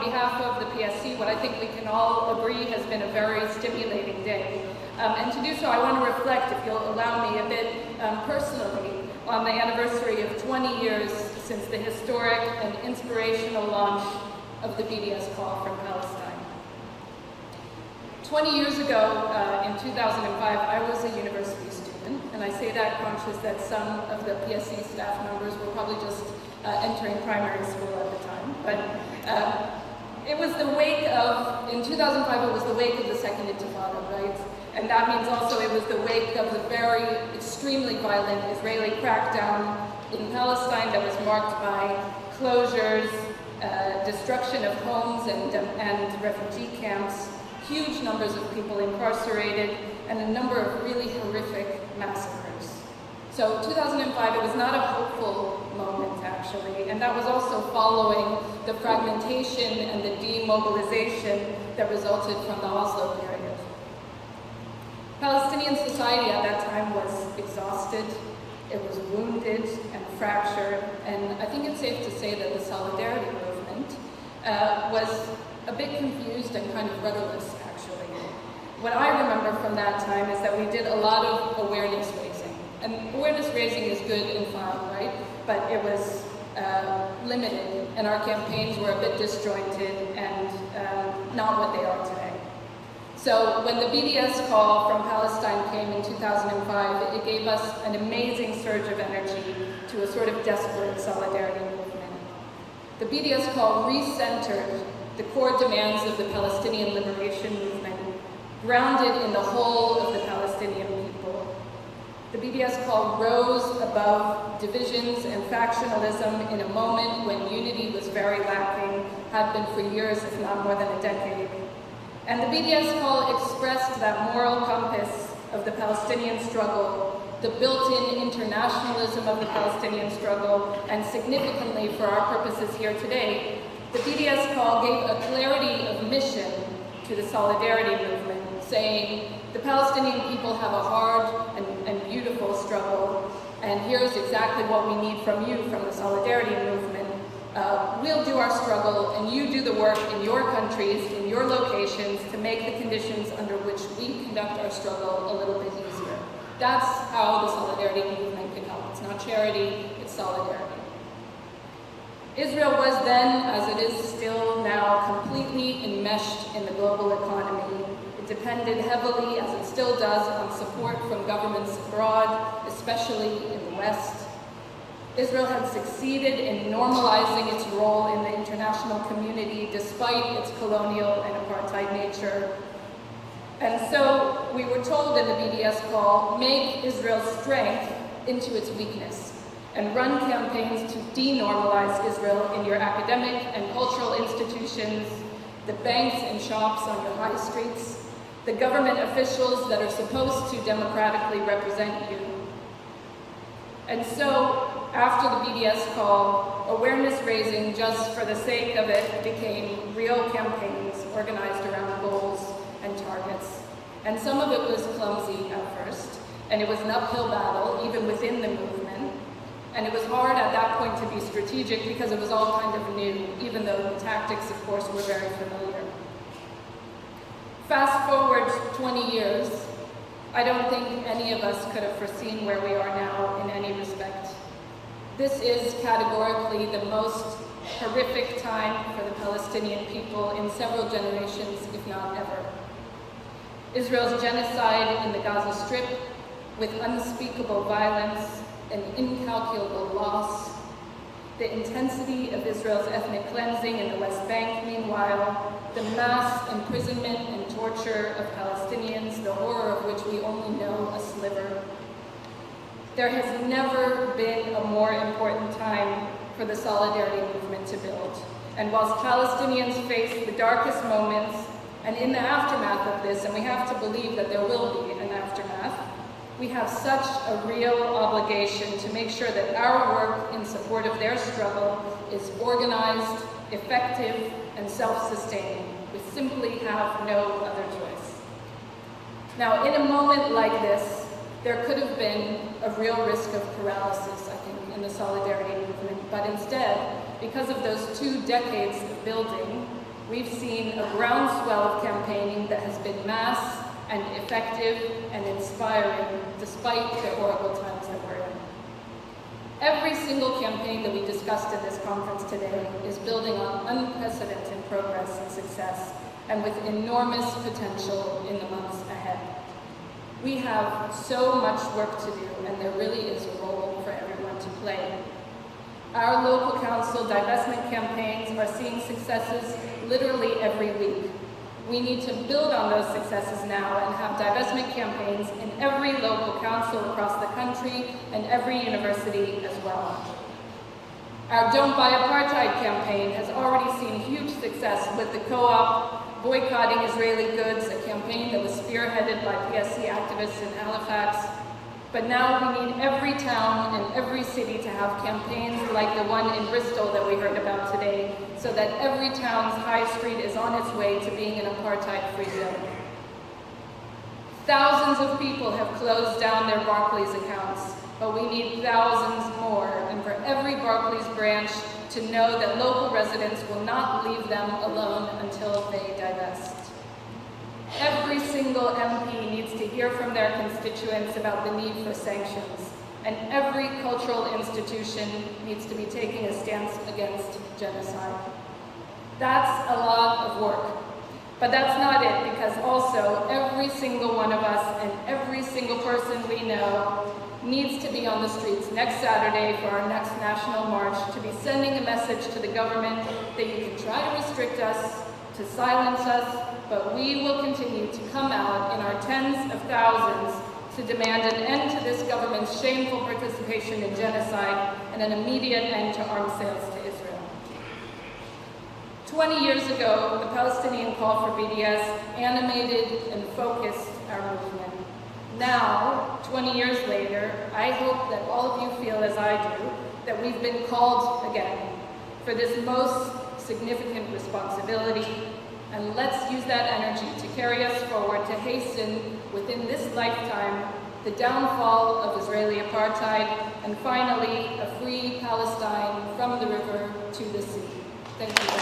behalf of the PSC, what I think we can all agree has been a very stimulating day. And to do so, I want to reflect, if you'll allow me, a bit personally on the anniversary of 20 years since the historic and inspirational launch of the BDS call from Palestine. 20 years ago, in 2005, I was a university student, and I say that conscious that some of the PSC staff members were probably just entering primary school at the time. But it was the wake of, in 2005, it was the wake of the Second Intifada, right? And that means also it was the wake of the very extremely violent Israeli crackdown in Palestine that was marked by closures, destruction of homes and refugee camps, huge numbers of people incarcerated, and a number of really horrific massacres. So 2005, it was not a hopeful moment, actually, and that was also following the fragmentation and the demobilization that resulted from the Oslo period. Palestinian society at that time was exhausted, it was wounded and fractured, and I think it's safe to say that the solidarity movement was a bit confused and kind of rudderless, actually. What I remember from that time is that we did a lot of awareness raising. And awareness raising is good and fine, right? But it was limited, and our campaigns were a bit disjointed and not what they are today. So when the BDS call from Palestine came in 2005, it gave us an amazing surge of energy to a sort of desperate solidarity movement. The BDS call recentered the core demands of the Palestinian liberation movement, grounded in the whole of the Palestinian people. The BDS call rose above divisions and factionalism in a moment when unity was very lacking, had been for years, if not more than a decade. And the BDS call expressed that moral compass of the Palestinian struggle, the built-in internationalism of the Palestinian struggle, and significantly for our purposes here today, the BDS call gave a clarity of mission to the solidarity movement, saying the Palestinian people have a hard and beautiful struggle, and here's exactly what we need from you, from the solidarity movement. We'll do our struggle, and you do the work in your countries, in your locations, to make the conditions under which we conduct our struggle a little bit easier. That's how the solidarity movement can help. It's not charity, it's solidarity. Israel was then, as it is still now, completely enmeshed in the global economy. It depended heavily, as it still does, on support from governments abroad, especially in the West. Israel had succeeded in normalizing its role in the international community despite its colonial and apartheid nature. And so we were told in the BDS call, make Israel's strength into its weakness, and run campaigns to denormalize Israel in your academic and cultural institutions, the banks and shops on your high streets, the government officials that are supposed to democratically represent you. And so, after the BDS call, awareness raising just for the sake of it became real campaigns organized around goals and targets. And some of it was clumsy at first, and it was an uphill battle, even within the movement. And it was hard at that point to be strategic because it was all kind of new, even though the tactics, of course, were very familiar. Fast forward 20 years, I don't think any of us could have foreseen where we are now in any respect. This is categorically the most horrific time for the Palestinian people in several generations, if not ever. Israel's genocide in the Gaza Strip, with unspeakable violence and incalculable loss, the intensity of Israel's ethnic cleansing in the West Bank, meanwhile, the mass imprisonment and torture of Palestinians, the horror of which we only know a sliver. There has never been a more important time for the solidarity movement to build. And whilst Palestinians face the darkest moments, and in the aftermath of this, and we have to believe that there will be an aftermath, we have such a real obligation to make sure that our work in support of their struggle is organized, effective, and self-sustaining. We simply have no other choice. Now, in a moment like this, there could have been a real risk of paralysis, I think, in the solidarity movement, but instead, because of those 2 decades of building, We've seen a groundswell of campaigning that has been mass and effective and inspiring despite the horrible times that we're in. Every single campaign that we discussed at this conference today is building on unprecedented progress and success, and with enormous potential in the months ahead. We have so much work to do, and there really is a role for everyone to play. Our local council divestment campaigns are seeing successes literally every week. We need to build on those successes now and have divestment campaigns in every local council across the country and every university as well. Our Don't Buy Apartheid campaign has already seen huge success with the co-op Boycotting Israeli Goods, a campaign that was spearheaded by PSC activists in Halifax. But now we need every town and every city to have campaigns like the one in Bristol that we heard about today, so that every town's high street is on its way to being an apartheid-free zone. Thousands of people have closed down their Barclays accounts, but we need thousands more, and for every Barclays branch to know that local residents will not leave them alone until they divest. Every single MP needs to hear from their constituents about the need for sanctions, and every cultural institution needs to be taking a stance against genocide. That's a lot of work, but that's not it, because also every single one of us and every single person we know needs to be on the streets next Saturday for our next national march, to be sending a message to the government that you can try to restrict us, to silence us, but we will continue to come out in our tens of thousands to demand an end to this government's shameful participation in genocide and an immediate end to arms sales to Israel. 20 years ago, the Palestinian call for BDS animated and focused our movement. Now, 20 years later, I hope that all of you feel as I do, that we've been called again for this most significant responsibility, and let's use that energy to carry us forward to hasten, within this lifetime, the downfall of Israeli apartheid, and finally, a free Palestine from the river to the sea. Thank you.